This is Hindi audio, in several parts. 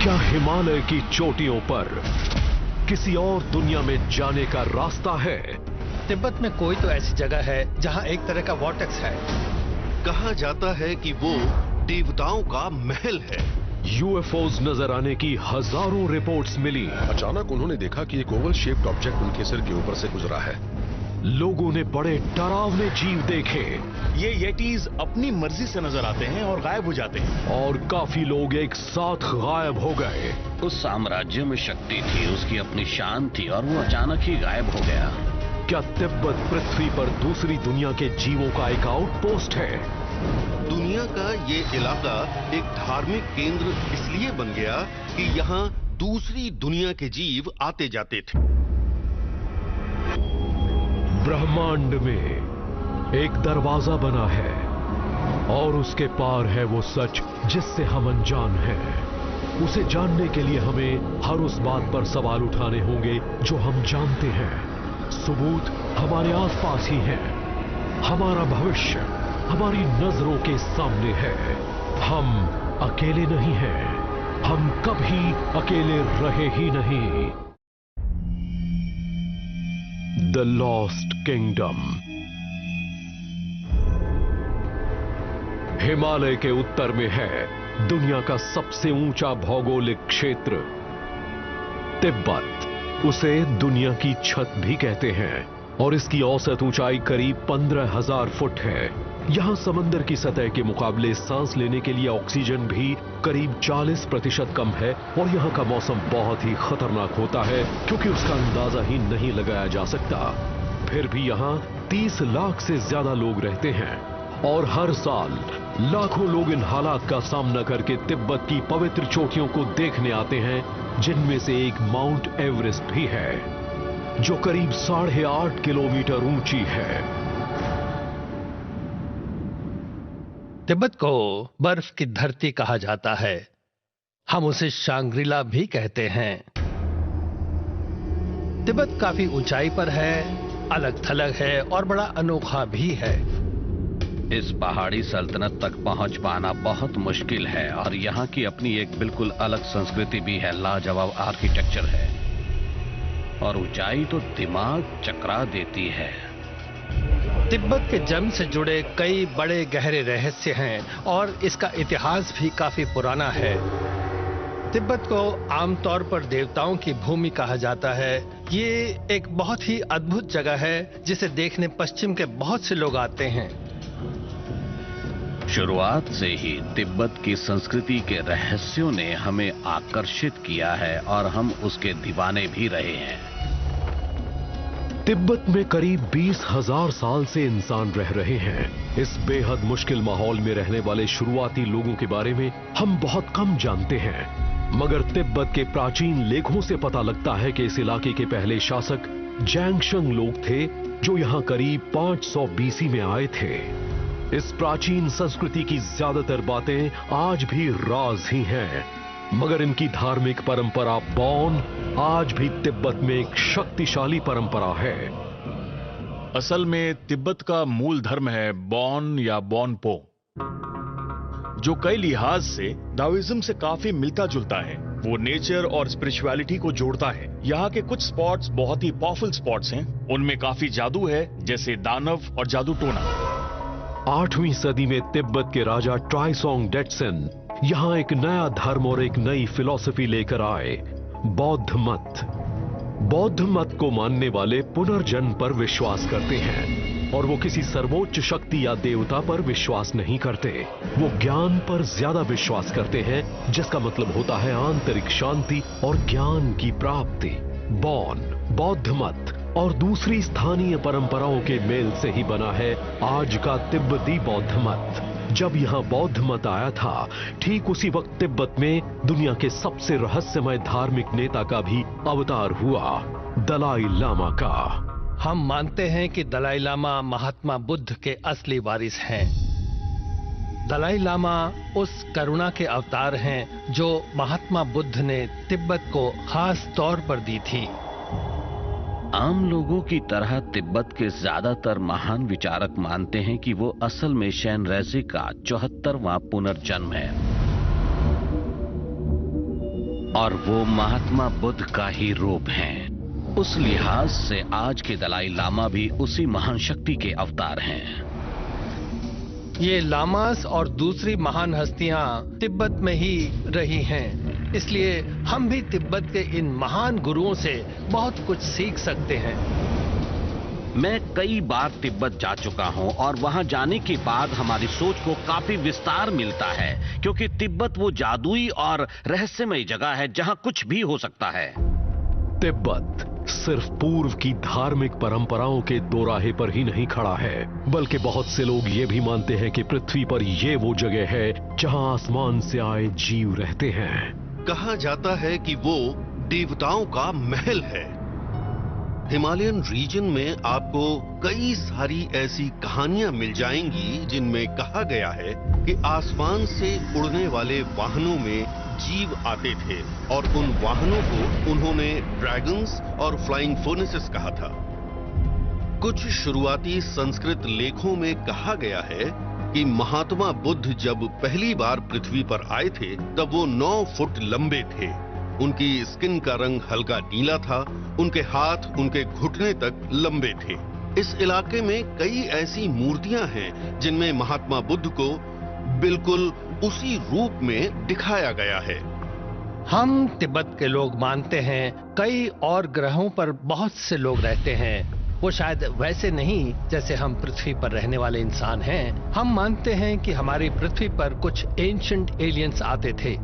क्या हिमालय की चोटियों पर किसी और दुनिया में जाने का रास्ता है? तिब्बत में कोई तो ऐसी जगह है जहां एक तरह का वॉर्टेक्स है। कहा जाता है कि वो देवताओं का महल है। यूएफओज नजर आने की हजारों रिपोर्ट्स मिली। अचानक उन्होंने देखा कि एक ओवल शेप्ड ऑब्जेक्ट उनके सिर के ऊपर से गुजरा है। लोगों ने बड़े डरावने जीव देखे। ये येटीज अपनी मर्जी से नजर आते हैं और गायब हो जाते हैं। और काफी लोग एक साथ गायब हो गए। उस साम्राज्य में शक्ति थी, उसकी अपनी शान थी और वो अचानक ही गायब हो गया। क्या तिब्बत पृथ्वी पर दूसरी दुनिया के जीवों का एक आउटपोस्ट है? दुनिया का ये इलाका एक धार्मिक केंद्र इसलिए बन गया कि यहाँ दूसरी दुनिया के जीव आते जाते थे। ब्रह्मांड में एक दरवाजा बना है और उसके पार है वो सच जिससे हम अनजान हैं। उसे जानने के लिए हमें हर उस बात पर सवाल उठाने होंगे जो हम जानते हैं। सबूत हमारे आसपास ही है। हमारा भविष्य हमारी नजरों के सामने है। हम अकेले नहीं हैं। हम कभी अकेले रहे ही नहीं। The lost kingdom. हिमालय के उत्तर में है दुनिया का सबसे ऊंचा भौगोलिक क्षेत्र तिब्बत। उसे दुनिया की छत भी कहते हैं और इसकी औसत ऊंचाई करीब 15,000 फुट है। यहां समंदर की सतह के मुकाबले सांस लेने के लिए ऑक्सीजन भी करीब 40% कम है और यहां का मौसम बहुत ही खतरनाक होता है क्योंकि उसका अंदाजा ही नहीं लगाया जा सकता। फिर भी यहां 30 लाख से ज्यादा लोग रहते हैं और हर साल लाखों लोग इन हालात का सामना करके तिब्बत की पवित्र चोटियों को देखने आते हैं, जिनमें से एक माउंट एवरेस्ट भी है जो करीब 8.5 किलोमीटर ऊंची है। तिब्बत को बर्फ की धरती कहा जाता है। हम उसे शांग्रीला भी कहते हैं। तिब्बत काफी ऊंचाई पर है, अलग थलग है और बड़ा अनोखा भी है। इस पहाड़ी सल्तनत तक पहुंच पाना बहुत मुश्किल है और यहाँ की अपनी एक बिल्कुल अलग संस्कृति भी है। लाजवाब आर्किटेक्चर है और ऊंचाई तो दिमाग चकरा देती है। तिब्बत के जन्म से जुड़े कई बड़े गहरे रहस्य हैं और इसका इतिहास भी काफी पुराना है। तिब्बत को आमतौर पर देवताओं की भूमि कहा जाता है। ये एक बहुत ही अद्भुत जगह है जिसे देखने पश्चिम के बहुत से लोग आते हैं। शुरुआत से ही तिब्बत की संस्कृति के रहस्यों ने हमें आकर्षित किया है और हम उसके दीवाने भी रहे हैं। तिब्बत में करीब 20,000 साल से इंसान रह रहे हैं। इस बेहद मुश्किल माहौल में रहने वाले शुरुआती लोगों के बारे में हम बहुत कम जानते हैं, मगर तिब्बत के प्राचीन लेखों से पता लगता है कि इस इलाके के पहले शासक जैंगशंग लोग थे जो यहां करीब 500 बीसी में आए थे। इस प्राचीन संस्कृति की ज्यादातर बातें आज भी राज ही हैं, मगर इनकी धार्मिक परंपरा बौन आज भी तिब्बत में एक शक्तिशाली परंपरा है। असल में तिब्बत का मूल धर्म है बौन या बौनपो, जो कई लिहाज से दाओइज्म से काफी मिलता जुलता है। वो नेचर और स्पिरिचुअलिटी को जोड़ता है। यहाँ के कुछ स्पॉट्स बहुत ही पावरफुल स्पॉट्स हैं। उनमें काफी जादू है, जैसे दानव और जादू टोना। 8वीं सदी में तिब्बत के राजा ट्राइसोंग डेटसेन यहां एक नया धर्म और एक नई फिलॉसफी लेकर आए, बौद्ध मत। बौद्ध मत को मानने वाले पुनर्जन्म पर विश्वास करते हैं और वो किसी सर्वोच्च शक्ति या देवता पर विश्वास नहीं करते। वो ज्ञान पर ज्यादा विश्वास करते हैं, जिसका मतलब होता है आंतरिक शांति और ज्ञान की प्राप्ति। बौन, बौद्ध मत और दूसरी स्थानीय परंपराओं के मेल से ही बना है आज का तिब्बती बौद्ध मत। जब यहां बौद्ध मत आया था, ठीक उसी वक्त तिब्बत में दुनिया के सबसे रहस्यमय धार्मिक नेता का भी अवतार हुआ, दलाई लामा का। हम मानते हैं कि दलाई लामा महात्मा बुद्ध के असली वारिस हैं। दलाई लामा उस करुणा के अवतार हैं जो महात्मा बुद्ध ने तिब्बत को खास तौर पर दी थी। आम लोगों की तरह तिब्बत के ज्यादातर महान विचारक मानते हैं कि वो असल में शेनरेजी का 74वां पुनर्जन्म है। और वो महात्मा बुद्ध का ही रूप हैं। उस लिहाज से आज के दलाई लामा भी उसी महान शक्ति के अवतार हैं। ये लामास और दूसरी महान हस्तियां तिब्बत में ही रही हैं, इसलिए हम भी तिब्बत के इन महान गुरुओं से बहुत कुछ सीख सकते हैं। मैं कई बार तिब्बत जा चुका हूं और वहां जाने के बाद हमारी सोच को काफी विस्तार मिलता है, क्योंकि तिब्बत वो जादुई और रहस्यमय जगह है जहां कुछ भी हो सकता है। तिब्बत सिर्फ पूर्व की धार्मिक परंपराओं के दोराहे पर ही नहीं खड़ा है, बल्कि बहुत से लोग ये भी मानते हैं कि पृथ्वी पर ये वो जगह है जहां आसमान से आए जीव रहते हैं। कहा जाता है कि वो देवताओं का महल है। हिमालयन रीजन में आपको कई सारी ऐसी कहानियां मिल जाएंगी जिनमें कहा गया है कि आसमान से उड़ने वाले वाहनों में जीव आते थे और उन वाहनों को उन्होंने ड्रैगन्स और फ्लाइंग फर्नेसेस कहा था। कुछ शुरुआती संस्कृत लेखों में कहा गया है कि महात्मा बुद्ध जब पहली बार पृथ्वी पर आए थे तब वो 9 फुट लंबे थे। उनकी स्किन का रंग हल्का नीला था, उनके हाथ उनके घुटने तक लंबे थे। इस इलाके में कई ऐसी मूर्तियां हैं जिनमें महात्मा बुद्ध को बिल्कुल उसी रूप में दिखाया गया है। हम तिब्बत के लोग मानते हैं कई और ग्रहों पर बहुत से लोग रहते हैं। वो शायद वैसे नहीं जैसे हम पृथ्वी पर रहने वाले इंसान हैं। हम मानते हैं कि हमारी पृथ्वी पर कुछ एंशिएंट एलियंस आते थे।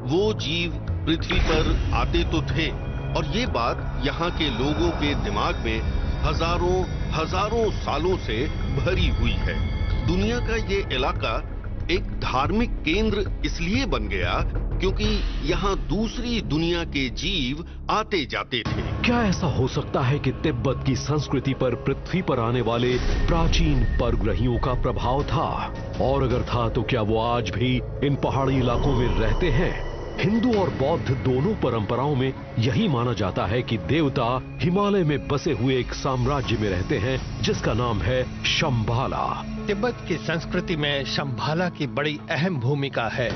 वो जीव पृथ्वी पर आते तो थे और ये बात यहाँ के लोगों के दिमाग में हजारों सालों से भरी हुई है। दुनिया का ये इलाका एक धार्मिक केंद्र इसलिए बन गया क्योंकि यहाँ दूसरी दुनिया के जीव आते जाते थे। क्या ऐसा हो सकता है कि तिब्बत की संस्कृति पर पृथ्वी पर आने वाले प्राचीन परग्रहियों का प्रभाव था? और अगर था तो क्या वो आज भी इन पहाड़ी इलाकों में रहते हैं? हिंदू और बौद्ध दोनों परंपराओं में यही माना जाता है कि देवता हिमालय में बसे हुए एक साम्राज्य में रहते हैं जिसका नाम है शंभाला। तिब्बत की संस्कृति में शंभाला की बड़ी अहम भूमिका है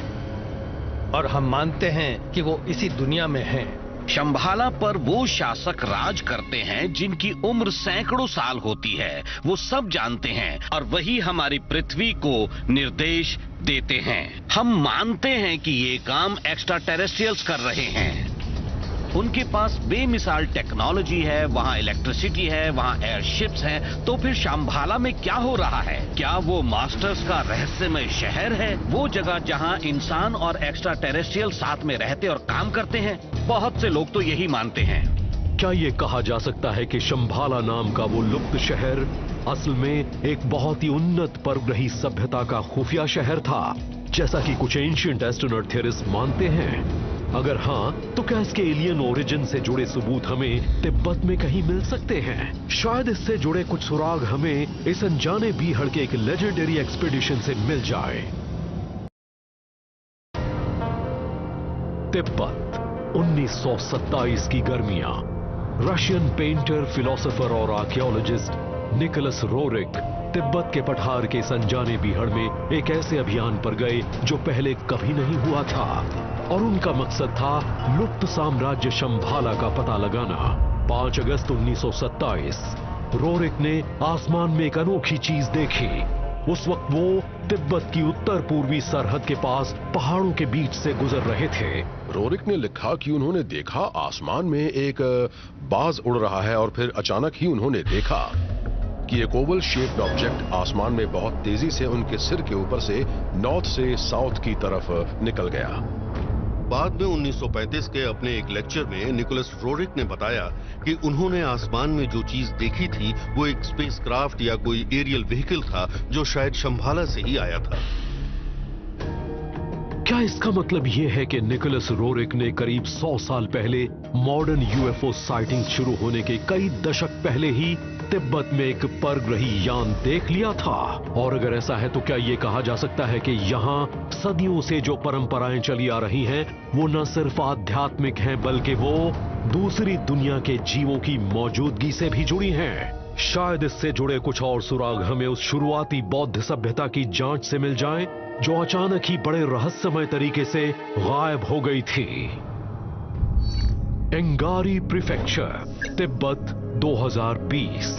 और हम मानते हैं कि वो इसी दुनिया में हैं। शंभाला पर वो शासक राज करते हैं जिनकी उम्र सैकड़ों साल होती है। वो सब जानते हैं और वही हमारी पृथ्वी को निर्देश देते हैं। हम मानते हैं कि ये काम एक्स्ट्रा टेरेस्ट्रियल्स कर रहे हैं। उनके पास बेमिसाल टेक्नोलॉजी है, वहाँ इलेक्ट्रिसिटी है, वहाँ एयरशिप्स हैं। तो फिर शंभाला में क्या हो रहा है? क्या वो मास्टर्स का रहस्यमय शहर है? वो जगह जहाँ इंसान और एक्स्ट्रा टेरेस्ट्रियल साथ में रहते और काम करते हैं? बहुत से लोग तो यही मानते हैं। क्या ये कहा जा सकता है कि शंभाला नाम का वो लुप्त शहर असल में एक बहुत ही उन्नत परग्रही सभ्यता का खुफिया शहर था, जैसा कि कुछ एंशिएंट एस्ट्रोनॉट थियरिस्ट मानते हैं? अगर हाँ, तो क्या इसके एलियन ओरिजिन से जुड़े सबूत हमें तिब्बत में कहीं मिल सकते हैं? शायद इससे जुड़े कुछ सुराग हमें इस अनजाने बीहड़ के एक लेजेंडरी एक्सपीडिशन से मिल जाए। तिब्बत 1927 की गर्मियां। रशियन पेंटर, फिलोसोफर और आर्कियोलॉजिस्ट निकोलस रोरिक तिब्बत के पठार के इस अनजाने बीहड़ में एक ऐसे अभियान पर गए जो पहले कभी नहीं हुआ था और उनका मकसद था लुप्त साम्राज्य शंभाला का पता लगाना। 5 अगस्त 1927 रोरिक ने आसमान में एक अनोखी चीज देखी। उस वक्त वो तिब्बत की उत्तर पूर्वी सरहद के पास पहाड़ों के बीच से गुजर रहे थे। रोरिक ने लिखा कि उन्होंने देखा आसमान में एक बाज उड़ रहा है और फिर अचानक ही उन्होंने देखा कि एक ओवल शेप्ड ऑब्जेक्ट आसमान में बहुत तेजी से उनके सिर के ऊपर से नॉर्थ से साउथ की तरफ निकल गया। बाद में 1935 के अपने एक लेक्चर में निकोलस रोरिक ने बताया कि उन्होंने आसमान में जो चीज देखी थी वो एक स्पेसक्राफ्ट या कोई एरियल व्हीकल था जो शायद शंभाला से ही आया था। क्या इसका मतलब यह है कि निकोलस रोरिक ने करीब 100 साल पहले मॉडर्न यूएफओ साइटिंग शुरू होने के कई दशक पहले ही तिब्बत में एक परग्रही यान देख लिया था? और अगर ऐसा है तो क्या यह कहा जा सकता है कि यहाँ सदियों से जो परंपराएं चली आ रही हैं वो न सिर्फ आध्यात्मिक हैं बल्कि वो दूसरी दुनिया के जीवों की मौजूदगी से भी जुड़ी हैं? शायद इससे जुड़े कुछ और सुराग हमें उस शुरुआती बौद्ध सभ्यता की जांच से मिल जाएं जो अचानक ही बड़े रहस्यमय तरीके से गायब हो गई थी। एंगारी प्रीफेक्चर, तिब्बत 2020।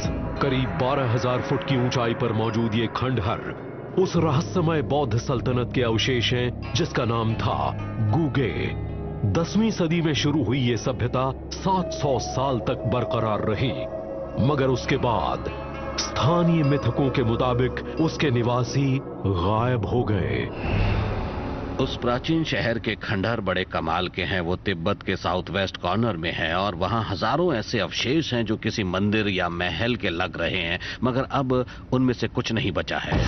करीब 12,000 फुट की ऊंचाई पर मौजूद ये खंडहर उस रहस्यमय बौद्ध सल्तनत के अवशेष हैं जिसका नाम था गुगे। 10वीं सदी में शुरू हुई ये सभ्यता 700 साल तक बरकरार रही, मगर उसके बाद स्थानीय मिथकों के मुताबिक उसके निवासी गायब हो गए। उस प्राचीन शहर के खंडहर बड़े कमाल के हैं। वो तिब्बत के साउथ वेस्ट कॉर्नर में है और वहां हजारों ऐसे अवशेष हैं जो किसी मंदिर या महल के लग रहे हैं, मगर अब उनमें से कुछ नहीं बचा है।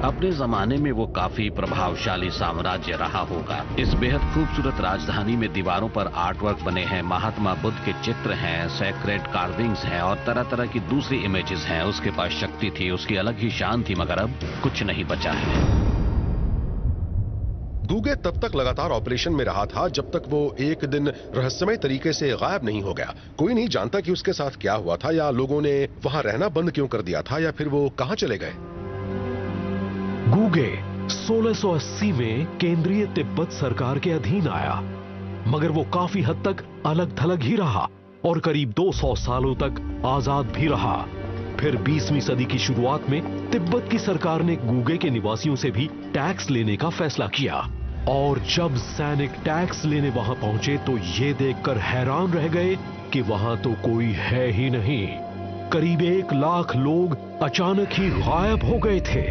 अपने जमाने में वो काफी प्रभावशाली साम्राज्य रहा होगा। इस बेहद खूबसूरत राजधानी में दीवारों पर आर्टवर्क बने हैं, महात्मा बुद्ध के चित्र हैं, सेक्रेड कार्विंग्स हैं और तरह तरह की दूसरी इमेजेस हैं। उसके पास शक्ति थी, उसकी अलग ही शान थी, मगर अब कुछ नहीं बचा है। गुगे तब तक लगातार ऑपरेशन में रहा था जब तक वो एक दिन रहस्यमय तरीके से गायब नहीं हो गया। कोई नहीं जानता कि उसके साथ क्या हुआ था, या लोगों ने वहां रहना बंद क्यों कर दिया था, या फिर वो कहां चले गए। गुगे 1680 में केंद्रीय तिब्बत सरकार के अधीन आया, मगर वो काफी हद तक अलग थलग ही रहा और करीब 200 सालों तक आजाद भी रहा। फिर 20वीं सदी की शुरुआत में तिब्बत की सरकार ने गुगे के निवासियों से भी टैक्स लेने का फैसला किया, और जब सैनिक टैक्स लेने वहां पहुंचे तो ये देखकर हैरान रह गए कि वहां तो कोई है ही नहीं। करीब 1 लाख लोग अचानक ही गायब हो गए थे।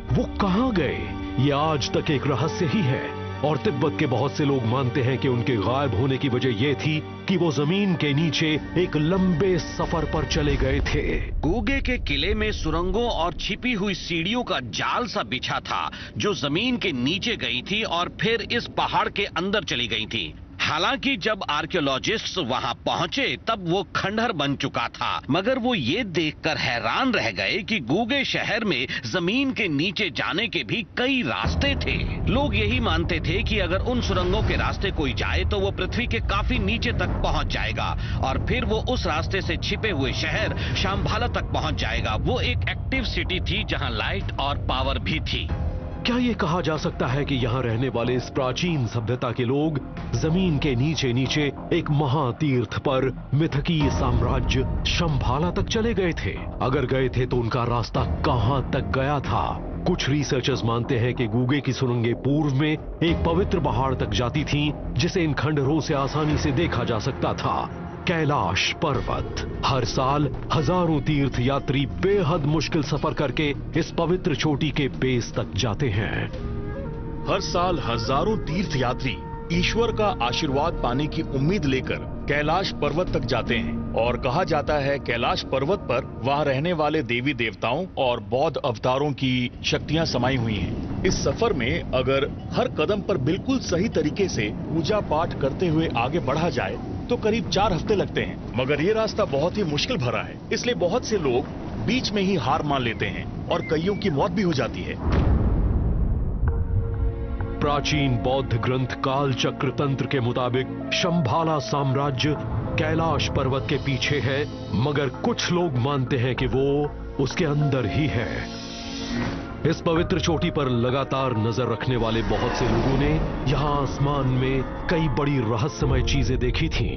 वो कहां गए ये आज तक एक रहस्य ही है, और तिब्बत के बहुत से लोग मानते हैं कि उनके गायब होने की वजह यह थी कि वो जमीन के नीचे एक लंबे सफर पर चले गए थे। गुगे के किले में सुरंगों और छिपी हुई सीढ़ियों का जाल सा बिछा था जो जमीन के नीचे गई थी और फिर इस पहाड़ के अंदर चली गई थी। हालांकि जब आर्कियोलॉजिस्ट्स वहां पहुंचे तब वो खंडहर बन चुका था, मगर वो ये देखकर हैरान रह गए कि गुगे शहर में जमीन के नीचे जाने के भी कई रास्ते थे। लोग यही मानते थे कि अगर उन सुरंगों के रास्ते कोई जाए तो वो पृथ्वी के काफी नीचे तक पहुंच जाएगा और फिर वो उस रास्ते से छिपे हुए शहर शंभाला तक पहुंच जाएगा। वो एक एक्टिव सिटी थी जहां लाइट और पावर भी थी। क्या ये कहा जा सकता है कि यहाँ रहने वाले इस प्राचीन सभ्यता के लोग जमीन के नीचे नीचे एक महातीर्थ पर मिथकीय साम्राज्य शंभाला तक चले गए थे? अगर गए थे तो उनका रास्ता कहां तक गया था? कुछ रिसर्चर्स मानते हैं कि गुगे की सुरंगें पूर्व में एक पवित्र पहाड़ तक जाती थीं, जिसे इन खंडहरों से आसानी से देखा जा सकता था, कैलाश पर्वत। हर साल हजारों तीर्थ यात्री बेहद मुश्किल सफर करके इस पवित्र चोटी के बेस तक जाते हैं। हर साल हजारों तीर्थ यात्री ईश्वर का आशीर्वाद पाने की उम्मीद लेकर कैलाश पर्वत तक जाते हैं, और कहा जाता है कैलाश पर्वत पर वहां रहने वाले देवी देवताओं और बौद्ध अवतारों की शक्तियां समाई हुई हैं। इस सफर में अगर हर कदम पर बिल्कुल सही तरीके से पूजा पाठ करते हुए आगे बढ़ा जाए तो करीब 4 हफ्ते लगते हैं, मगर ये रास्ता बहुत ही मुश्किल भरा है, इसलिए बहुत से लोग बीच में ही हार मान लेते हैं और कईयों की मौत भी हो जाती है। प्राचीन बौद्ध ग्रंथ काल चक्र तंत्र के मुताबिक शंभाला साम्राज्य कैलाश पर्वत के पीछे है, मगर कुछ लोग मानते हैं कि वो उसके अंदर ही है। इस पवित्र चोटी पर लगातार नजर रखने वाले बहुत से लोगों ने यहां आसमान में कई बड़ी रहस्यमय चीजें देखी थीं।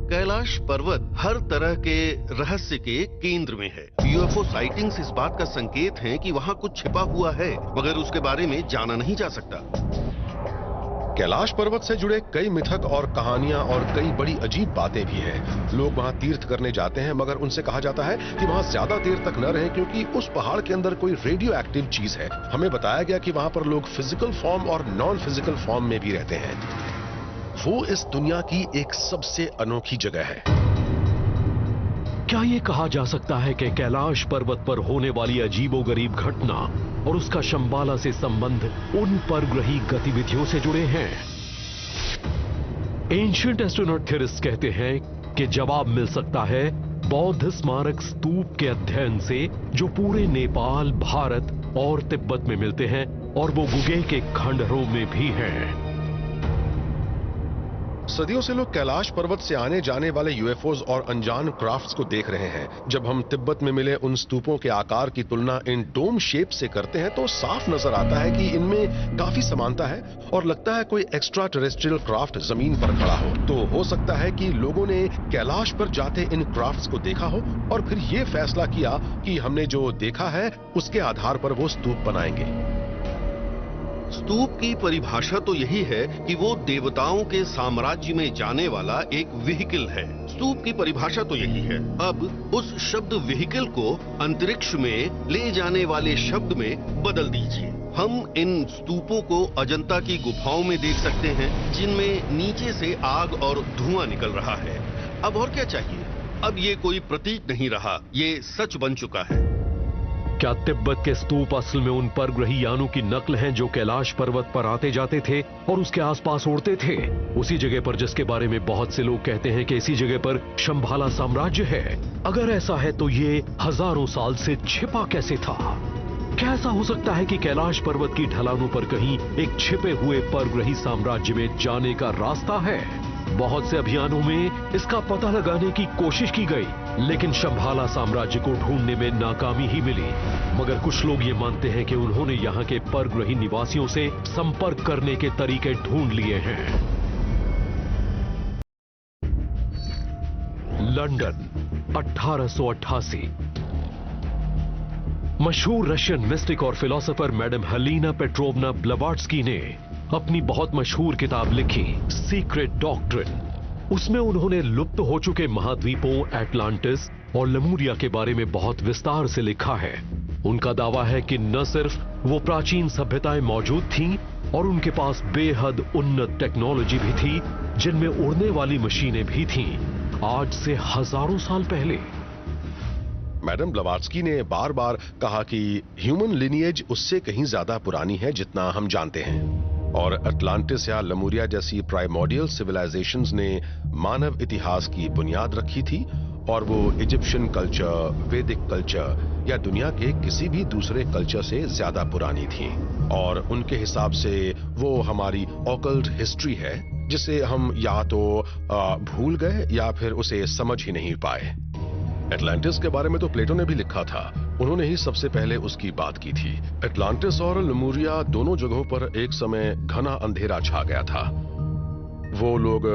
कैलाश पर्वत हर तरह के रहस्य के केंद्र में है। यूएफओ साइटिंग्स इस बात का संकेत हैं कि वहां कुछ छिपा हुआ है, मगर उसके बारे में जाना नहीं जा सकता। कैलाश पर्वत से जुड़े कई मिथक और कहानियां और कई बड़ी अजीब बातें भी हैं। लोग वहां तीर्थ करने जाते हैं, मगर उनसे कहा जाता है कि वहां ज्यादा देर तक न रहें क्योंकि उस पहाड़ के अंदर कोई रेडियो एक्टिव चीज है। हमें बताया गया कि वहां पर लोग फिजिकल फॉर्म और नॉन फिजिकल फॉर्म में भी रहते हैं। वो इस दुनिया की एक सबसे अनोखी जगह है। क्या ये कहा जा सकता है कि कैलाश पर्वत पर होने वाली अजीबोगरीब घटना और उसका शंभाला से संबंध उन परग्रही गतिविधियों से जुड़े हैं? एंशिएंट एस्ट्रोनॉट थ्योरिस्ट कहते हैं कि जवाब मिल सकता है बौद्ध स्मारक स्तूप के अध्ययन से, जो पूरे नेपाल, भारत और तिब्बत में मिलते हैं और वो गुगे के खंडहरों में भी हैं। सदियों से लोग कैलाश पर्वत से आने जाने वाले यूएफओज और अनजान क्राफ्ट्स को देख रहे हैं। जब हम तिब्बत में मिले उन स्तूपों के आकार की तुलना इन डोम शेप से करते हैं तो साफ नजर आता है कि इनमें काफी समानता है और लगता है कोई एक्स्ट्रा टेरेस्ट्रियल क्राफ्ट जमीन पर खड़ा हो। तो हो सकता है कि लोगों ने कैलाश पर जाते इन क्राफ्ट्स को देखा हो और फिर ये फैसला किया कि हमने जो देखा है उसके आधार पर वो स्तूप बनाएंगे। स्तूप की परिभाषा तो यही है कि वो देवताओं के साम्राज्य में जाने वाला एक व्हीकल है। स्तूप की परिभाषा तो यही है। अब उस शब्द व्हीकल को अंतरिक्ष में ले जाने वाले शब्द में बदल दीजिए। हम इन स्तूपों को अजंता की गुफाओं में देख सकते हैं, जिनमें नीचे से आग और धुआं निकल रहा है। अब और क्या चाहिए? अब ये कोई प्रतीक नहीं रहा, ये सच बन चुका है। क्या तिब्बत के स्तूप असल में उन परग्रही यानों की नकल हैं जो कैलाश पर्वत पर आते जाते थे और उसके आसपास उड़ते थे, उसी जगह पर जिसके बारे में बहुत से लोग कहते हैं कि इसी जगह पर शंभाला साम्राज्य है? अगर ऐसा है तो ये हजारों साल से छिपा कैसे था? क्या ऐसा हो सकता है कि कैलाश पर्वत की ढलानों पर कहीं एक छिपे हुए परग्रही साम्राज्य में जाने का रास्ता है? बहुत से अभियानों में इसका पता लगाने की कोशिश की गई, लेकिन शंभाला साम्राज्य को ढूंढने में नाकामी ही मिली। मगर कुछ लोग ये मानते हैं कि उन्होंने यहाँ के परग्रही निवासियों से संपर्क करने के तरीके ढूंढ लिए हैं। लंदन 1888। मशहूर रशियन मिस्टिक और फिलोसोफर मैडम हेलेना पेट्रोवना ब्लवाट्स्की ने अपनी बहुत मशहूर किताब लिखी, सीक्रेट डॉक्ट्रिन। उसमें उन्होंने लुप्त हो चुके महाद्वीपों एटलांटिस और लेमुरिया के बारे में बहुत विस्तार से लिखा है। उनका दावा है कि न सिर्फ वो प्राचीन सभ्यताएं मौजूद थीं और उनके पास बेहद उन्नत टेक्नोलॉजी भी थी, जिनमें उड़ने वाली मशीनें भी थीं, आज से हजारों साल पहले। मैडम ब्लवाट्स्की ने बार बार कहा कि ह्यूमन लिनिएज उससे कहीं ज्यादा पुरानी है जितना हम जानते हैं, और अटलांटिस या लेमुरिया जैसी प्राइमोर्डियल सिविलाइजेशंस ने मानव इतिहास की बुनियाद रखी थी और वो इजिप्शियन कल्चर, वैदिक कल्चर या दुनिया के किसी भी दूसरे कल्चर से ज्यादा पुरानी थी। और उनके हिसाब से वो हमारी ऑकल्ट हिस्ट्री है जिसे हम या तो भूल गए या फिर उसे समझ ही नहीं पाए। एटलांटिस के बारे में तो प्लेटो ने भी लिखा था, उन्होंने ही सबसे पहले उसकी बात की थी। एटलांटिस और लेमुरिया दोनों जगहों पर एक समय घना अंधेरा छा गया था। वो लोग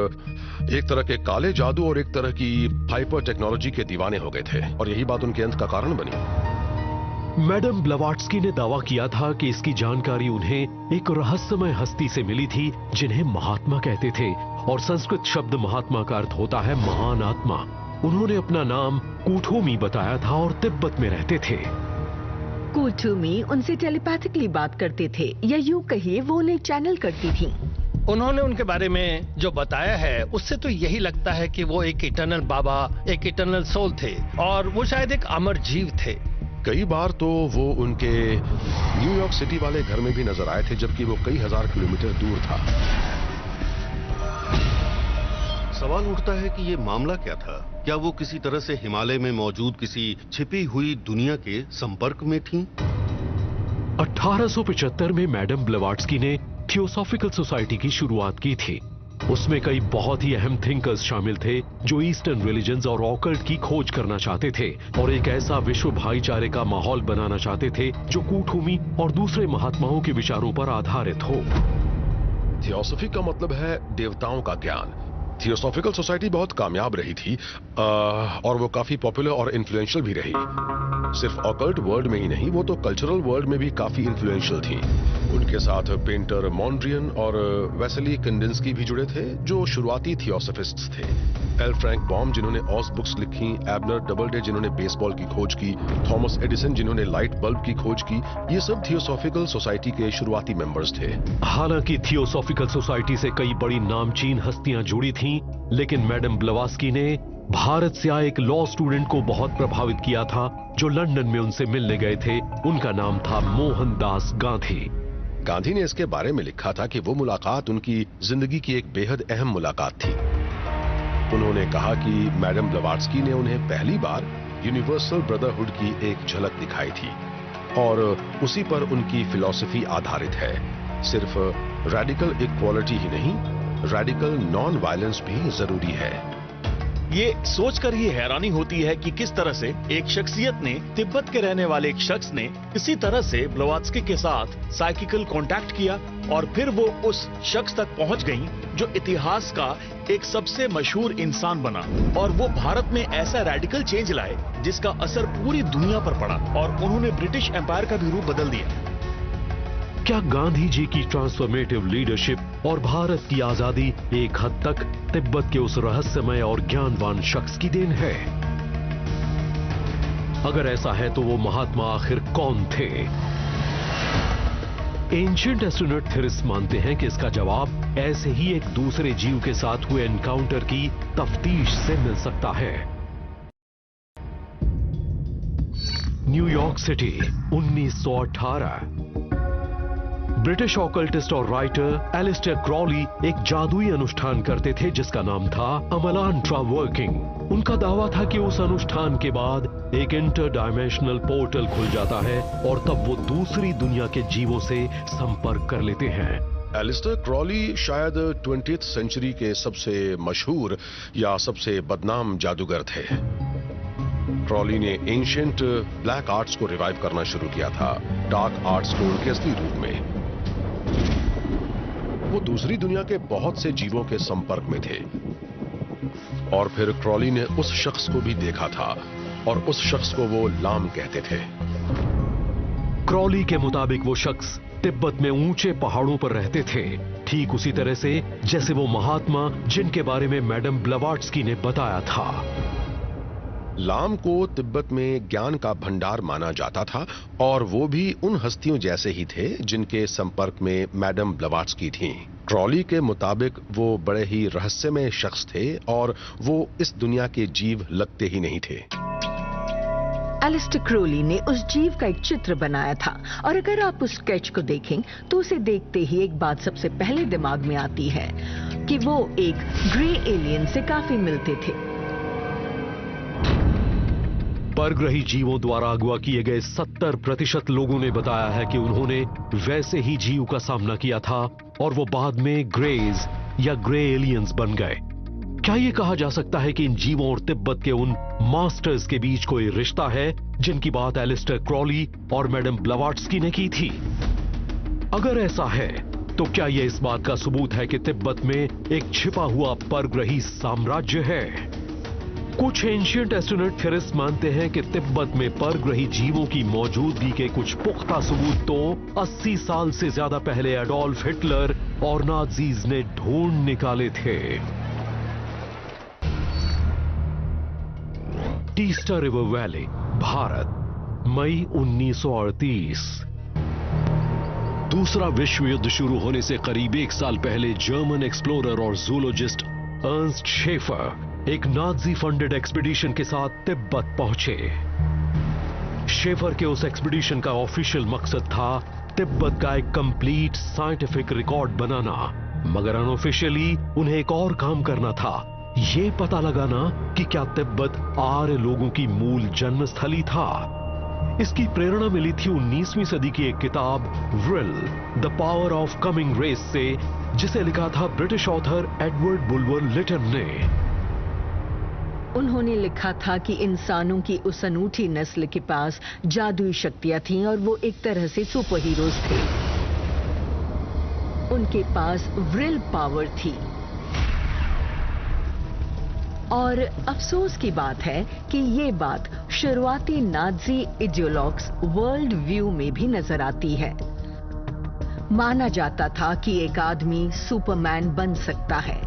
एक तरह के काले जादू और एक तरह की हाइपर टेक्नोलॉजी के दीवाने हो गए थे और यही बात उनके अंत का कारण बनी। मैडम ब्लवाट्स्की ने दावा किया था कि इसकी जानकारी उन्हें एक रहस्यमय हस्ती से मिली थी जिन्हें महात्मा कहते थे, और संस्कृत शब्द महात्मा का अर्थ होता है महान आत्मा। उन्होंने अपना नाम कूठोमी बताया था और तिब्बत में रहते थे। कूठोमी उनसे टेलीपैथिकली बात करते थे, या यूं कहिए वो उन्हें चैनल करती थी। उन्होंने उनके बारे में जो बताया है उससे तो यही लगता है कि वो एक इटर्नल बाबा, एक इटर्नल सोल थे और वो शायद एक अमर जीव थे। कई बार तो वो उनके न्यूयॉर्क सिटी वाले घर में भी नजर आए थे, जबकि वो कई हजार किलोमीटर दूर था। सवाल उठता है कि ये मामला क्या था? क्या वो किसी तरह से हिमालय में मौजूद किसी छिपी हुई दुनिया के संपर्क में थीं? 1875 में मैडम ब्लवाट्स्की ने थियोसॉफिकल सोसाइटी की शुरुआत की थी। उसमें कई बहुत ही अहम थिंकर्स शामिल थे जो ईस्टर्न रिलीजन्स और ऑकल्ट की खोज करना चाहते थे और एक ऐसा विश्व भाईचारे का माहौल बनाना चाहते थे जो कूठोमी और दूसरे महात्माओं के विचारों पर आधारित हो। थियोसॉफी का मतलब है देवताओं का ज्ञान। थियोसॉफिकल सोसाइटी बहुत कामयाब रही थी और वो काफी पॉपुलर और इन्फ्लुएंशियल भी रही। सिर्फ ऑकल्ट वर्ल्ड में ही नहीं, वो तो कल्चरल वर्ल्ड में भी काफी इन्फ्लुएंशियल थी। उनके साथ पेंटर मॉन्ड्रियन और वेसेली कंडिंस्की भी जुड़े थे जो शुरुआती थियोसॉफिस्ट्स थे। एल फ्रैंक बॉम जिन्होंने ऑज बुक्स लिखी, एबनर डबलडे जिन्होंने बेसबॉल की खोज की, थॉमस एडिसन जिन्होंने लाइट बल्ब की खोज की, ये सब थियोसॉफिकल सोसाइटी के शुरुआती मेंबर्स थे। हालांकि थियोसॉफिकल सोसाइटी से कई बड़ी नामचीन हस्तियां जुड़ी थीं, लेकिन मैडम ब्लवाट्स्की ने भारत से आए एक लॉ स्टूडेंट को बहुत प्रभावित किया था जो लंदन में उनसे मिलने गए थे। उनका नाम था मोहनदास गांधी। गांधी ने इसके बारे में लिखा था कि वो मुलाकात उनकी जिंदगी की एक बेहद अहम मुलाकात थी। उन्होंने कहा कि मैडम ब्लवाट्स्की ने उन्हें पहली बार यूनिवर्सल ब्रदरहुड की एक झलक दिखाई थी और उसी पर उनकी फिलॉसफी आधारित है। सिर्फ रेडिकल इक्वालिटी ही नहीं रेडिकल नॉन वायलेंस भी जरूरी है। ये सोचकर ही हैरानी होती है कि किस तरह से एक शख्सियत ने, तिब्बत के रहने वाले एक शख्स ने इसी तरह से ब्लवात्स्की के साथ साइकिकल कांटेक्ट किया और फिर वो उस शख्स तक पहुंच गई जो इतिहास का एक सबसे मशहूर इंसान बना, और वो भारत में ऐसा रेडिकल चेंज लाए जिसका असर पूरी दुनिया पर पड़ा और उन्होंने ब्रिटिश एम्पायर का भी रूप बदल दिया। क्या गांधी जी की ट्रांसफॉर्मेटिव लीडरशिप और भारत की आजादी एक हद तक तिब्बत के उस रहस्यमय और ज्ञानवान शख्स की देन है? अगर ऐसा है तो वो महात्मा आखिर कौन थे? एंशिएंट एस्ट्रोनॉट थ्योरिस्ट मानते हैं कि इसका जवाब ऐसे ही एक दूसरे जीव के साथ हुए एनकाउंटर की तफ्तीश से मिल सकता है। New York city 1918। ब्रिटिश ऑकल्टिस्ट और राइटर एलिस्टर क्रॉली एक जादुई अनुष्ठान करते थे जिसका नाम था अमलांट्रा वर्किंग। उनका दावा था कि उस अनुष्ठान के बाद एक इंटर डायमेंशनल पोर्टल खुल जाता है और तब वो दूसरी दुनिया के जीवों से संपर्क कर लेते हैं। एलिस्टर क्रॉली शायद 20th सेंचुरी के सबसे मशहूर या सबसे बदनाम जादूगर थे। क्रॉली ने एंशिएंट ब्लैक आर्ट्स को रिवाइव करना शुरू किया था, डार्क आर्ट्स को उनके असली रूप में। वो दूसरी दुनिया के बहुत से जीवों के संपर्क में थे और फिर क्रॉली ने उस शख्स को भी देखा था और उस शख्स को वो लाम कहते थे। क्रॉली के मुताबिक वो शख्स तिब्बत में ऊंचे पहाड़ों पर रहते थे, ठीक उसी तरह से जैसे वो महात्मा जिनके बारे में मैडम ब्लवात्स्की ने बताया था। लाम को तिब्बत में ज्ञान का भंडार माना जाता था और वो भी उन हस्तियों जैसे ही थे जिनके संपर्क में मैडम ब्लवात्स्की थीं। क्रॉली के मुताबिक वो बड़े ही रहस्यमय शख्स थे और वो इस दुनिया के जीव लगते ही नहीं थे। एलिस्टर क्रॉली ने उस जीव का एक चित्र बनाया था और अगर आप उस स्केच को देखें तो उसे देखते ही एक बात सबसे पहले दिमाग में आती है कि वो एक ग्रे एलियन से काफी मिलते थे। परग्रही जीवों द्वारा अगवा किए गए 70% लोगों ने बताया है कि उन्होंने वैसे ही जीव का सामना किया था और वो बाद में ग्रेज या ग्रे एलियंस बन गए। क्या ये कहा जा सकता है कि इन जीवों और तिब्बत के उन मास्टर्स के बीच कोई रिश्ता है जिनकी बात एलिस्टर क्रॉली और मैडम ब्लवात्स्की ने की थी? अगर ऐसा है तो क्या यह इस बात का सबूत है कि तिब्बत में एक छिपा हुआ परग्रही साम्राज्य है? कुछ एंशिएंट एस्ट्रोनॉट थ्योरिस्ट मानते हैं कि तिब्बत में परग्रही जीवों की मौजूदगी के कुछ पुख्ता सबूत तो 80 साल से ज्यादा पहले एडोल्फ हिटलर और नाजीज ने ढूंढ निकाले थे। टीस्टा रिवर वैली, भारत, मई 1938। दूसरा विश्व युद्ध शुरू होने से करीब 1 साल पहले जर्मन एक्सप्लोरर और जूलॉजिस्ट अर्नस्ट शेफर एक नाजी फंडेड एक्सपीडिशन के साथ तिब्बत पहुंचे। शेफर के उस एक्सपीडिशन का ऑफिशियल मकसद था तिब्बत का एक कंप्लीट साइंटिफिक रिकॉर्ड बनाना, मगर अनऑफिशियली उन्हें एक और काम करना था, ये पता लगाना कि क्या तिब्बत आर्य लोगों की मूल जन्मस्थली था। इसकी प्रेरणा मिली थी 19वीं सदी की एक किताब Vril the power of coming race से, जिसे लिखा था British author Edward Bulwer Lytton ने। उन्होंने लिखा था कि इंसानों की उस अनूठी नस्ल के पास जादुई शक्तियां थीं और वो एक तरह से सुपर हीरोज थे। उनके पास व्रिल पावर थी। और अफसोस की बात है कि ये बात शुरुआती नाजी आइडियोलॉग्स वर्ल्ड व्यू में भी नजर आती है। माना जाता था कि एक आदमी सुपरमैन बन सकता है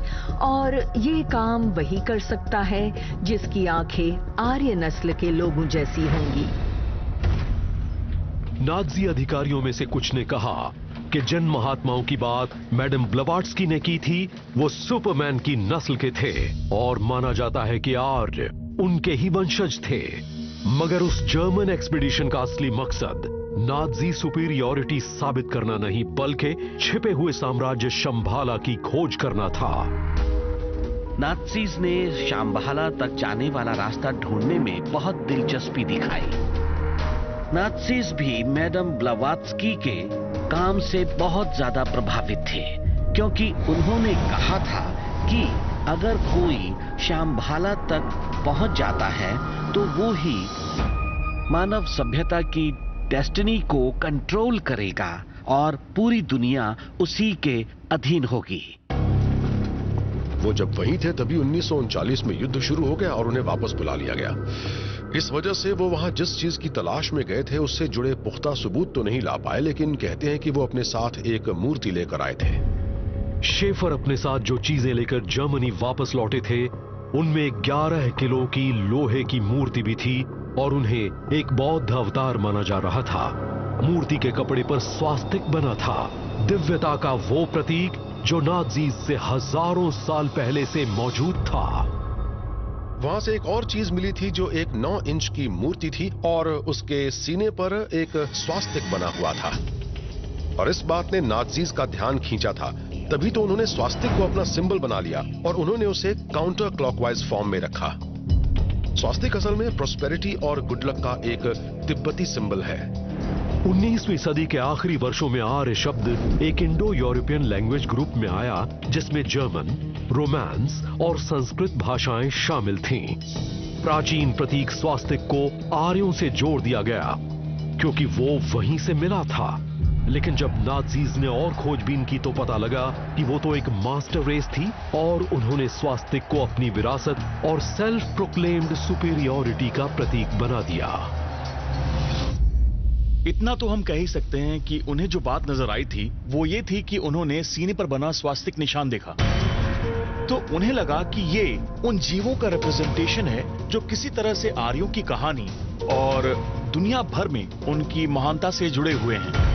और ये काम वही कर सकता है जिसकी आंखें आर्य नस्ल के लोगों जैसी होंगी। नाजी अधिकारियों में से कुछ ने कहा कि जिन महात्माओं की बात मैडम ब्लवात्स्की ने की थी वो सुपरमैन की नस्ल के थे और माना जाता है कि आर्य उनके ही वंशज थे। मगर उस जर्मन एक्सपीडिशन का असली मकसद नाजी सुपीरियॉरिटी साबित करना नहीं बल्कि छिपे हुए साम्राज्य शंभाला की खोज करना था। नाजीज ने शंभाला तक जाने वाला रास्ता ढूंढने में बहुत दिलचस्पी दिखाई। नाजीज भी मैडम ब्लवात्स्की के काम से बहुत ज्यादा प्रभावित थे क्योंकि उन्होंने कहा था कि अगर कोई शाम्भाला तक पहुंच जाता है तो वो ही मानव सभ्यता की डेस्टिनी को कंट्रोल करेगा और पूरी दुनिया उसी के अधीन होगी। वो जब वहीं थे तभी 1939 में युद्ध शुरू हो गया और उन्हें वापस बुला लिया गया। इस वजह से वो वहां जिस चीज की तलाश में गए थे उससे जुड़े पुख्ता सबूत तो नहीं ला पाए, लेकिन कहते हैं कि वो अपने साथ एक मूर्ति लेकर आए थे। शेफर अपने साथ जो चीजें लेकर जर्मनी वापस लौटे थे उनमें 11 किलो की लोहे की मूर्ति भी थी और उन्हें एक बौद्ध अवतार माना जा रहा था। मूर्ति के कपड़े पर स्वास्तिक बना था, दिव्यता का वो प्रतीक जो नाज़ीज़ से हजारों साल पहले से मौजूद था। वहां से एक और चीज मिली थी जो एक 9 इंच की मूर्ति थी और उसके सीने पर एक स्वास्तिक बना हुआ था और इस बात ने नाज़ीज़ का ध्यान खींचा था। तभी तो उन्होंने स्वास्तिक को अपना सिंबल बना लिया और उन्होंने उसे काउंटर क्लॉकवाइज फॉर्म में रखा। स्वास्तिक असल में प्रॉस्पेरिटी और गुड लक का एक तिब्बती सिंबल है। 19वीं सदी के आखिरी वर्षों में आर्य शब्द एक इंडो यूरोपियन लैंग्वेज ग्रुप में आया जिसमें जर्मन, रोमांस और संस्कृत भाषाएं शामिल थीं। प्राचीन प्रतीक स्वास्तिक को आर्यों से जोड़ दिया गया क्योंकि वो वहीं से मिला था। लेकिन जब नाज़ीज़ ने और खोजबीन की तो पता लगा कि वो तो एक मास्टर रेस थी और उन्होंने स्वास्तिक को अपनी विरासत और सेल्फ प्रोक्लेम्ड सुपीरियरिटी का प्रतीक बना दिया। इतना तो हम कह ही सकते हैं कि उन्हें जो बात नजर आई थी वो ये थी कि उन्होंने सीने पर बना स्वास्तिक निशान देखा तो उन्हें लगा कि ये उन जीवों का रिप्रेजेंटेशन है जो किसी तरह से आर्यों की कहानी और दुनिया भर में उनकी महानता से जुड़े हुए हैं।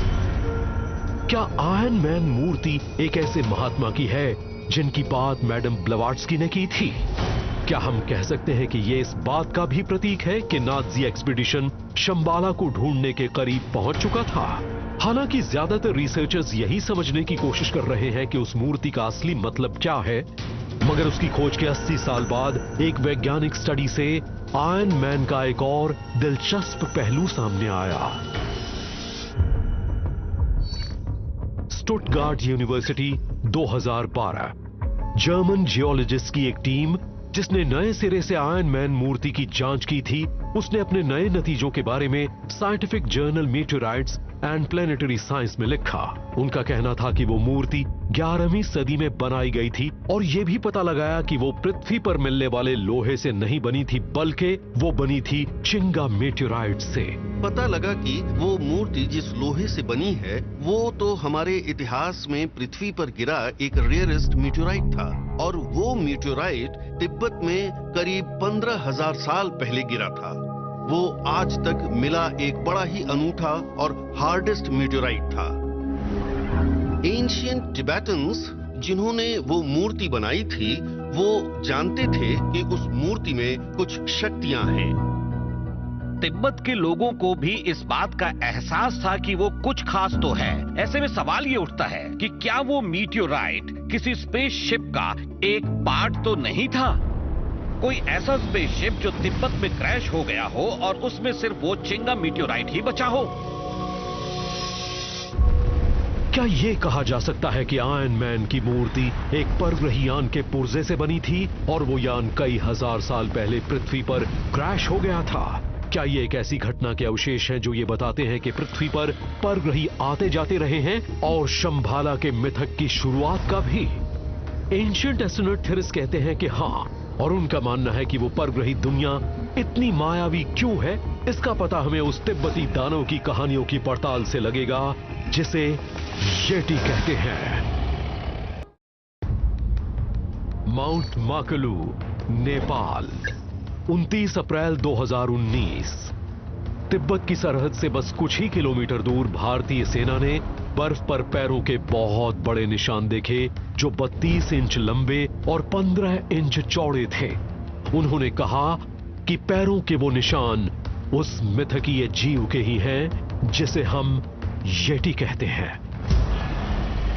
क्या आयरन मैन मूर्ति एक ऐसे महात्मा की है जिनकी बात मैडम ब्लवाट्स्की ने की थी? क्या हम कह सकते हैं कि यह इस बात का भी प्रतीक है कि नाज़ी एक्सपीडिशन शंबाला को ढूंढने के करीब पहुंच चुका था? हालांकि ज्यादातर रिसर्चर्स यही समझने की कोशिश कर रहे हैं कि उस मूर्ति का असली मतलब क्या है, मगर उसकी खोज के 80 साल बाद एक वैज्ञानिक स्टडी से आयरन मैन का एक और दिलचस्प पहलू सामने आया। स्टुटगार्ट यूनिवर्सिटी 2012 जर्मन जियोलॉजिस्ट की एक टीम जिसने नए सिरे से आयरन मैन मूर्ति की जांच की थी, उसने अपने नए नतीजों के बारे में scientific journal meteorites and planetary science में लिखा। उनका कहना था कि वो मूर्ति 11वीं सदी में बनाई गई थी और यह भी पता लगाया कि वो पृथ्वी पर मिलने वाले लोहे से नहीं बनी थी बल्कि वो बनी थी चिंगा मीटियोराइट से। पता लगा कि वो मूर्ति जिस लोहे से बनी है वो तो हमारे इतिहास में पृथ्वी पर गिरा एक रेयरेस्ट मीटियोराइट था और वो मीटियोराइट तिब्बत में करीब 15,000 साल पहले गिरा था। वो आज तक मिला एक बड़ा ही अनूठा और हार्डेस्ट मीटियोराइट था। एंशिएंट टिबेटन्स जिन्होंने वो मूर्ति बनाई थी वो जानते थे कि उस मूर्ति में कुछ शक्तियां हैं। तिब्बत के लोगों को भी इस बात का एहसास था कि वो कुछ खास तो है। ऐसे में सवाल ये उठता है कि क्या वो मीटियोराइट किसी स्पेसशिप का एक पार्ट तो नहीं था? कोई ऐसा स्पेसशिप जो तिब्बत में क्रैश हो गया हो और उसमें सिर्फ वो चिंगा मीटियोराइट ही बचा हो? क्या यह कहा जा सकता है कि आयरन मैन की मूर्ति एक परग्रही यान के पुर्जे से बनी थी और वो यान कई हजार साल पहले पृथ्वी पर क्रैश हो गया था? क्या ये एक ऐसी घटना के अवशेष हैं जो ये बताते हैं कि पृथ्वी पर परग्रही आते जाते रहे हैं और शंबाला के मिथक की शुरुआत का भी? एंशिएंट एस्ट्रोनॉट थेरिस कहते हैं कि हाँ, और उनका मानना है कि वो परग्रही दुनिया इतनी मायावी क्यों है इसका पता हमें उस तिब्बती दानव की कहानियों की पड़ताल से लगेगा जिसे येटी कहते हैं। माउंट माकलू, नेपाल, 29 अप्रैल 2019। तिब्बत की सरहद से बस कुछ ही किलोमीटर दूर भारतीय सेना ने बर्फ पर पैरों के बहुत बड़े निशान देखे जो 32 इंच लंबे और 15 इंच चौड़े थे। उन्होंने कहा कि पैरों के वो निशान उस मिथकीय जीव के ही हैं जिसे हम येटी कहते हैं।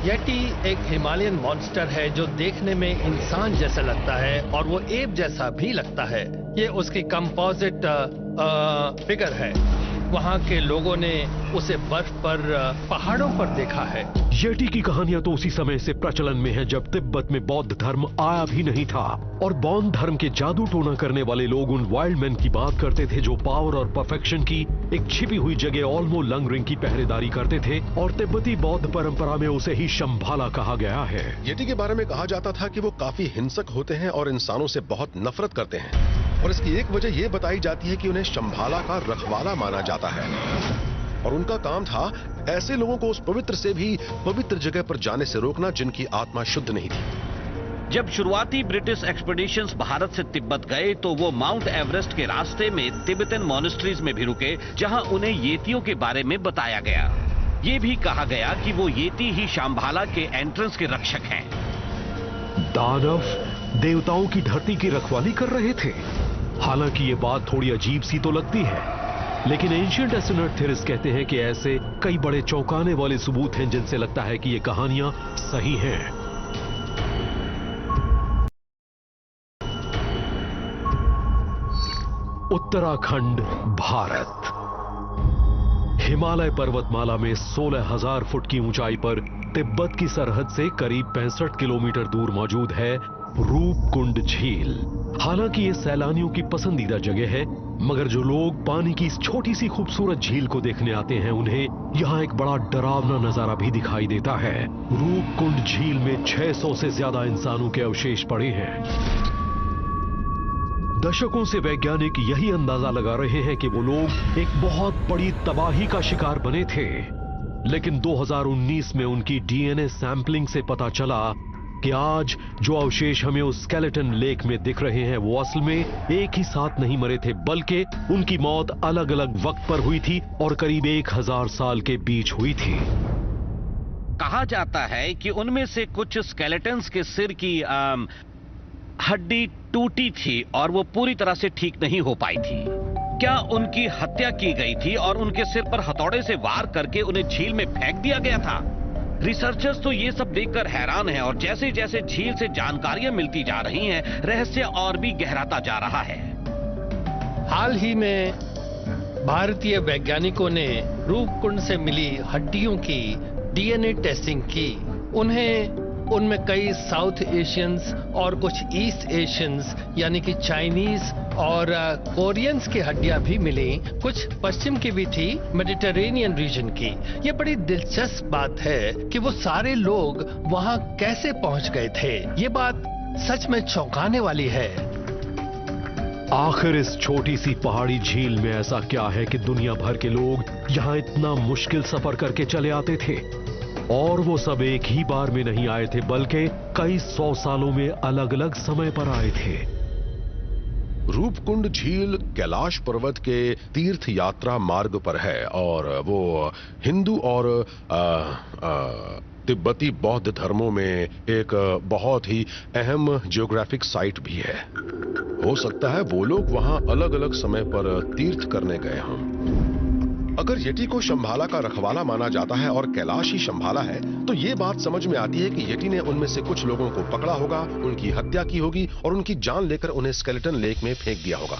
येटी एक हिमालयन मॉन्स्टर है जो देखने में इंसान जैसा लगता है और वो एप जैसा भी लगता है। ये उसकी कंपोजिट फिगर है। वहां के लोगों ने उसे बर्फ पर पहाड़ों पर देखा है। येटी की कहानियां तो उसी समय से प्रचलन में है जब तिब्बत में बौद्ध धर्म आया भी नहीं था, और बौद्ध धर्म के जादू टोना करने वाले लोग उन वाइल्ड मैन की बात करते थे जो पावर और परफेक्शन की एक छिपी हुई जगह ओल्मो लंगरिंग की पहरेदारी करते थे, और तिब्बती बौद्ध परंपरा में उसे ही शंभाला कहा गया है। येटी के बारे में कहा जाता था कि वो काफी हिंसक होते हैं और इंसानों से बहुत नफरत करते हैं, और इसकी एक वजह यह बताई जाती है कि उन्हें शंभाला का रखवाला माना जाता है, और उनका काम था ऐसे लोगों को उस पवित्र से भी पवित्र जगह पर जाने से रोकना जिनकी आत्मा शुद्ध नहीं थी। जब शुरुआती ब्रिटिश एक्सपीडिशंस भारत से तिब्बत गए तो वो माउंट एवरेस्ट के रास्ते में तिब्बतन मॉनेस्ट्रीज में भी रुके, जहां उन्हें येतियों के बारे में बताया गया। ये भी कहा गया कि वो येती ही शंभाला के एंट्रेंस के रक्षक हैं। दानव देवताओं की धरती की रखवाली कर रहे थे। हालांकि ये बात थोड़ी अजीब सी तो लगती है, लेकिन एंशिएंट एस्ट्रोनॉट थ्योरिस्ट कहते हैं कि ऐसे कई बड़े चौंकाने वाले सबूत हैं जिनसे लगता है कि ये कहानियां सही हैं। उत्तराखंड, भारत। हिमालय पर्वतमाला में 16,000 फुट की ऊंचाई पर तिब्बत की सरहद से करीब 65 किलोमीटर दूर मौजूद है रूपकुंड झील। हालांकि ये सैलानियों की पसंदीदा जगह है, मगर जो लोग पानी की इस छोटी सी खूबसूरत झील को देखने आते हैं उन्हें यहाँ एक बड़ा डरावना नजारा भी दिखाई देता है। रूपकुंड झील में 600 से ज्यादा इंसानों के अवशेष पड़े हैं। दशकों से वैज्ञानिक यही अंदाजा लगा रहे हैं कि वो लोग एक बहुत बड़ी तबाही का शिकार बने थे, लेकिन 2019 में उनकी डीएनए सैंपलिंग से पता चला कि आज जो अवशेष हमें उस स्केलेटन लेक में दिख रहे हैं वो असल में एक ही साथ नहीं मरे थे, बल्कि उनकी मौत अलग अलग वक्त पर हुई थी और करीब 1000 साल के बीच हुई थी। कहा जाता है कि उनमें से कुछ स्केलेटन्स के सिर की हड्डी टूटी थी और वो पूरी तरह से ठीक नहीं हो पाई थी। क्या उनकी हत्या की गई थी और उनके सिर पर हथौड़े से वार करके उन्हें झील में फेंक दिया गया था? रिसर्चर्स तो ये सब देखकर हैरान हैं, और जैसे जैसे झील से जानकारियां मिलती जा रही हैं, रहस्य और भी गहराता जा रहा है। हाल ही में भारतीय वैज्ञानिकों ने रूपकुंड से मिली हड्डियों की डीएनए टेस्टिंग की। उन्हें उनमें कई साउथ एशियंस और कुछ ईस्ट एशियंस यानी कि चाइनीज और कोरियंस की हड्डियां भी मिली। कुछ पश्चिम की भी थी, मेडिटेरेनियन रीजन की। ये बड़ी दिलचस्प बात है कि वो सारे लोग वहां कैसे पहुंच गए थे। ये बात सच में चौंकाने वाली है। आखिर इस छोटी सी पहाड़ी झील में ऐसा क्या है कि दुनिया भर के लोग यहां इतना मुश्किल सफर करके चले आते थे? और वो सब एक ही बार में नहीं आए थे, बल्कि कई 100 सालों में अलग अलग समय पर आए थे। रूपकुंड झील कैलाश पर्वत के तीर्थ यात्रा मार्ग पर है, और वो हिंदू और तिब्बती बौद्ध धर्मों में एक बहुत ही अहम जियोग्राफिक साइट भी है। हो सकता है वो लोग वहां अलग अलग समय पर तीर्थ करने गए हों। अगर येटी को शंभाला का रखवाला माना जाता है और कैलाश ही शंभाला है, तो ये बात समझ में आती है कि येटी ने उनमें से कुछ लोगों को पकड़ा होगा, उनकी हत्या की होगी और उनकी जान लेकर उन्हें स्केलेटन लेक में फेंक दिया होगा।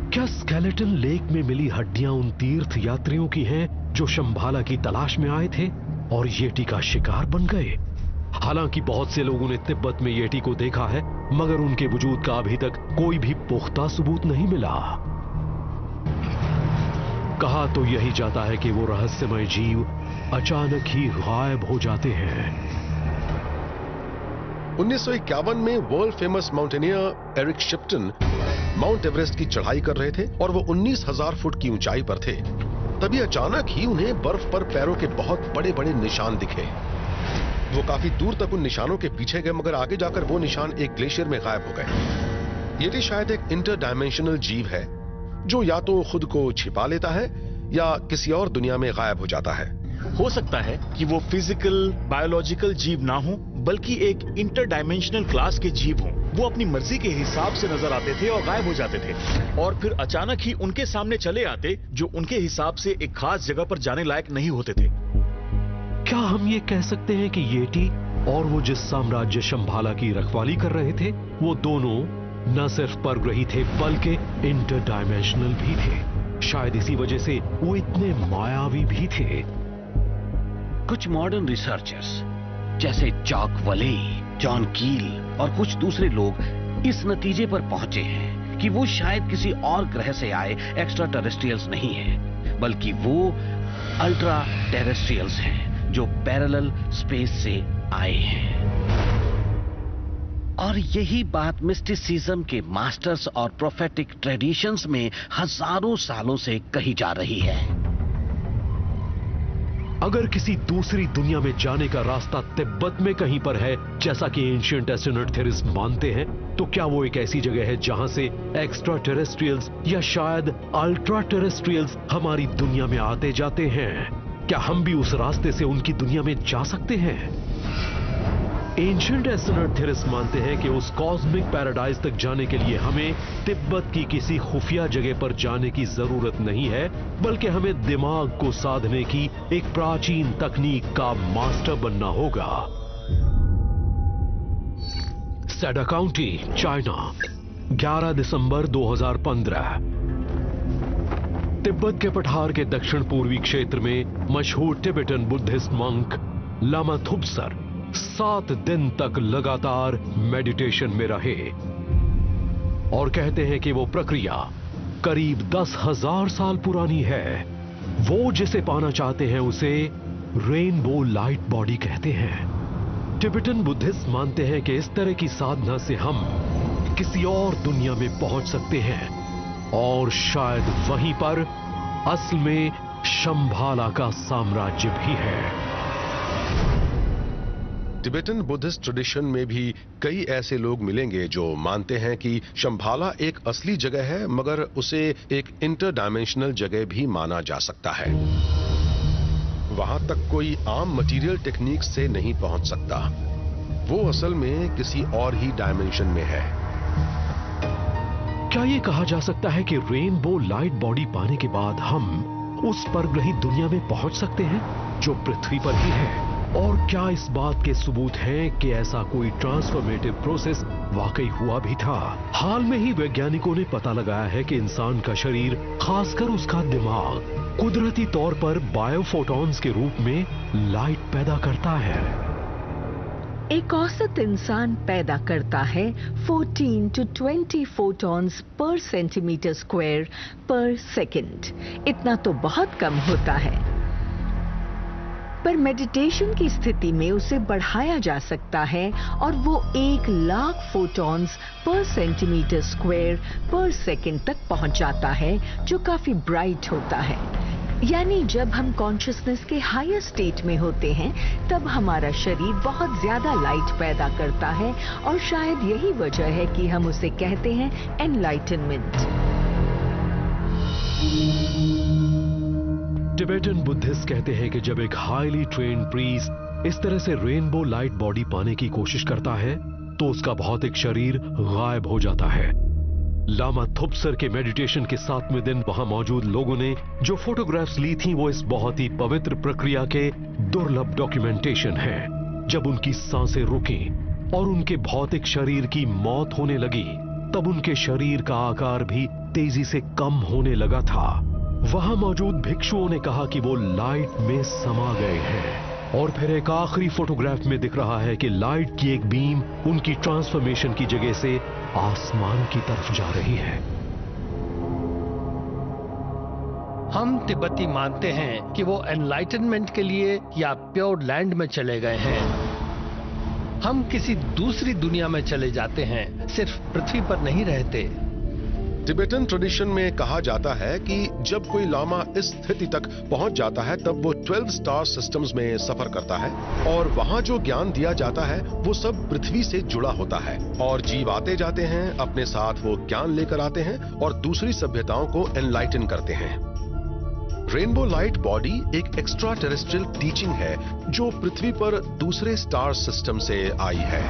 क्या स्केलेटन लेक में मिली हड्डियां उन तीर्थ यात्रियों की हैं जो शंभाला की तलाश में आए थे और येटी का शिकार बन गए? हालांकि बहुत से लोगों ने तिब्बत में येटी को देखा है, मगर उनके वजूद का अभी तक कोई भी पुख्ता सबूत नहीं मिला। कहा तो यही जाता है कि वो रहस्यमय जीव अचानक ही गायब हो जाते हैं। 1951 में world famous mountaineer Eric Shipton Mount Everest की चढ़ाई कर रहे थे और वो 19,000 फुट की ऊंचाई पर थे। तभी अचानक ही उन्हें बर्फ पर पैरों के बहुत बड़े बड़े निशान दिखे। वो काफी दूर तक उन निशानों के पीछे गए, मगर आगे जाकर वो निशान एक ग्लेशियर में गायब हो गए। ये शायद एक इंटर डायमेंशनल जीव है जो या तो खुद को छिपा लेता है या किसी और दुनिया में गायब हो जाता है। हो सकता है कि वो फिजिकल बायोलॉजिकल जीव ना हो, बल्कि एक इंटर डायमेंशनल क्लास के जीव हों। वो अपनी मर्जी के हिसाब से नजर आते थे और गायब हो जाते थे, और फिर अचानक ही उनके सामने चले आते जो उनके हिसाब से एक खास जगह पर जाने लायक नहीं होते थे। क्या हम ये कह सकते हैं कि येटी और वो जिस साम्राज्य शंभाला की रखवाली कर रहे थे, वो दोनों न सिर्फ परग्रही थे बल्कि इंटरडायमेंशनल भी थे। शायद इसी वजह से वो इतने मायावी भी थे। कुछ मॉडर्न रिसर्चर्स जैसे जॉक वले, जॉन कील और कुछ दूसरे लोग इस नतीजे पर पहुंचे हैं कि वो शायद किसी और ग्रह से आए एक्स्ट्रा टेरेस्ट्रियल्स नहीं हैं, बल्कि वो अल्ट्रा टेरेस्ट्रियल्स हैं जो पैरेलल स्पेस से आए हैं। और यही बात मिस्टिसिज्म के मास्टर्स और प्रोफेटिक ट्रेडिशंस में हजारों सालों से कही जा रही है। अगर किसी दूसरी दुनिया में जाने का रास्ता तिब्बत में कहीं पर है, जैसा कि एंशिएंट एस्ट्रोनॉट थ्योरिस्ट मानते हैं, तो क्या वो एक ऐसी जगह है जहां से एक्स्ट्रा टेरेस्ट्रियल्स या शायद अल्ट्रा टेरेस्ट्रियल्स हमारी दुनिया में आते जाते हैं? क्या हम भी उस रास्ते से उनकी दुनिया में जा सकते हैं? एंशिएंट एस्ट्रोनॉट थ्योरिस्ट मानते हैं कि उस कॉस्मिक पैराडाइज तक जाने के लिए हमें तिब्बत की किसी खुफिया जगह पर जाने की जरूरत नहीं है, बल्कि हमें दिमाग को साधने की एक प्राचीन तकनीक का मास्टर बनना होगा। सेडा काउंटी, चाइना, 11 दिसंबर 2015। तिब्बत के पठार के दक्षिण पूर्वी क्षेत्र में मशहूर टिबेटन बुद्धिस्ट मंक लामा थुपसर 7 दिन तक लगातार मेडिटेशन में रहे और कहते हैं कि वो प्रक्रिया करीब 10,000 साल पुरानी है। वो जिसे पाना चाहते हैं उसे रेनबो लाइट बॉडी कहते हैं। टिबेटन बुद्धिस्ट मानते हैं कि इस तरह की साधना से हम किसी और दुनिया में पहुंच सकते हैं और शायद वहीं पर असल में शंभाला का साम्राज्य भी है। टिबेटन बुद्धिस्ट ट्रेडिशन में भी कई ऐसे लोग मिलेंगे जो मानते हैं कि शंभाला एक असली जगह है, मगर उसे एक इंटरडायमेंशनल जगह भी माना जा सकता है। वहां तक कोई आम मटेरियल टेक्निक से नहीं पहुंच सकता। वो असल में किसी और ही डायमेंशन में है। क्या ये कहा जा सकता है कि रेनबो लाइट बॉडी पाने के बाद हम उस परग्रही दुनिया में पहुंच सकते हैं जो पृथ्वी पर ही है? और क्या इस बात के सबूत हैं कि ऐसा कोई ट्रांसफॉर्मेटिव प्रोसेस वाकई हुआ भी था? हाल में ही वैज्ञानिकों ने पता लगाया है कि इंसान का शरीर, खासकर उसका दिमाग, कुदरती तौर पर बायोफोटॉन्स के रूप में लाइट पैदा करता है। एक औसत इंसान पैदा करता है 14 to 20 photons per centimetre square पर सेकंड। इतना तो बहुत कम होता है, पर मेडिटेशन की स्थिति में उसे बढ़ाया जा सकता है और वो 1,00,000 फोटॉन्स पर सेंटीमीटर स्क्वायर पर सेकंड तक पहुंच जाता है, जो काफी ब्राइट होता है। यानी जब हम कॉन्शियसनेस के हायर स्टेट में होते हैं तब हमारा शरीर बहुत ज्यादा लाइट पैदा करता है और शायद यही वजह है कि हम उसे कहते हैं एनलाइटनमेंट। टिबेटन बुद्धिस्ट कहते हैं कि जब एक हाईली ट्रेन्ड प्रीस्ट इस तरह से रेनबो लाइट बॉडी पाने की कोशिश करता है तो उसका भौतिक शरीर गायब हो जाता है। लामा थुपसर के मेडिटेशन के 7वें दिन वहां मौजूद लोगों ने जो फोटोग्राफ्स ली थी वो इस बहुत ही पवित्र प्रक्रिया के दुर्लभ डॉक्यूमेंटेशन है। जब उनकी सांसें रुकी और उनके भौतिक शरीर की मौत होने लगी तब उनके शरीर का आकार भी तेजी से कम होने लगा था। वहां मौजूद भिक्षुओं ने कहा कि वो लाइट में समा गए हैं और फिर एक आखिरी फोटोग्राफ में दिख रहा है कि लाइट की एक बीम उनकी ट्रांसफॉर्मेशन की जगह से आसमान की तरफ जा रही है। हम तिब्बती मानते हैं कि वो एनलाइटनमेंट के लिए या प्योर लैंड में चले गए हैं। हम किसी दूसरी दुनिया में चले जाते हैं, सिर्फ पृथ्वी पर नहीं रहते। टिबेटन ट्रेडिशन में कहा जाता है कि जब कोई लामा इस स्थिति तक पहुंच जाता है तब वो 12 स्टार सिस्टम्स में सफर करता है और वहां जो ज्ञान दिया जाता है वो सब पृथ्वी से जुड़ा होता है और जीव आते जाते हैं, अपने साथ वो ज्ञान लेकर आते हैं और दूसरी सभ्यताओं को एनलाइटन करते हैं। रेनबो लाइट बॉडी एक एक्स्ट्रा टेरेस्ट्रियल टीचिंग है जो पृथ्वी पर दूसरे स्टार सिस्टम से आई है।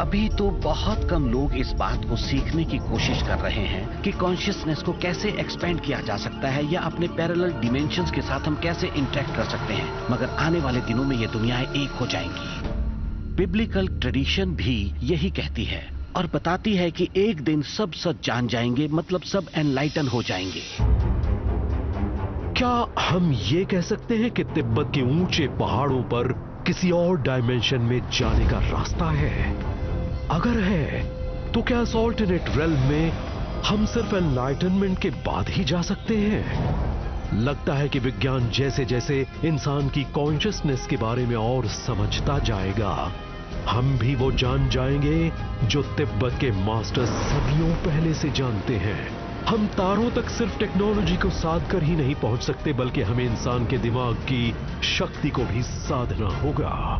अभी तो बहुत कम लोग इस बात को सीखने की कोशिश कर रहे हैं कि कॉन्शियसनेस को कैसे एक्सपेंड किया जा सकता है या अपने पैरेलल डिमेंशंस के साथ हम कैसे इंटरेक्ट कर सकते हैं, मगर आने वाले दिनों में ये दुनियाएं एक हो जाएंगी। बिब्लिकल ट्रेडिशन भी यही कहती है और बताती है कि एक दिन सब सच जान जाएंगे, मतलब सब एनलाइटन हो जाएंगे। क्या हम ये कह सकते हैं कि तिब्बत के ऊंचे पहाड़ों पर किसी और डायमेंशन में जाने का रास्ता है? अगर है तो क्या इस ऑल्टरनेट रेल्म में हम सिर्फ एनलाइटनमेंट के बाद ही जा सकते हैं? लगता है कि विज्ञान जैसे जैसे इंसान की कॉन्शियसनेस के बारे में और समझता जाएगा, हम भी वो जान जाएंगे जो तिब्बत के मास्टर सदियों पहले से जानते हैं। हम तारों तक सिर्फ टेक्नोलॉजी को साध कर ही नहीं पहुंच सकते, बल्कि हमें इंसान के दिमाग की शक्ति को भी साधना होगा।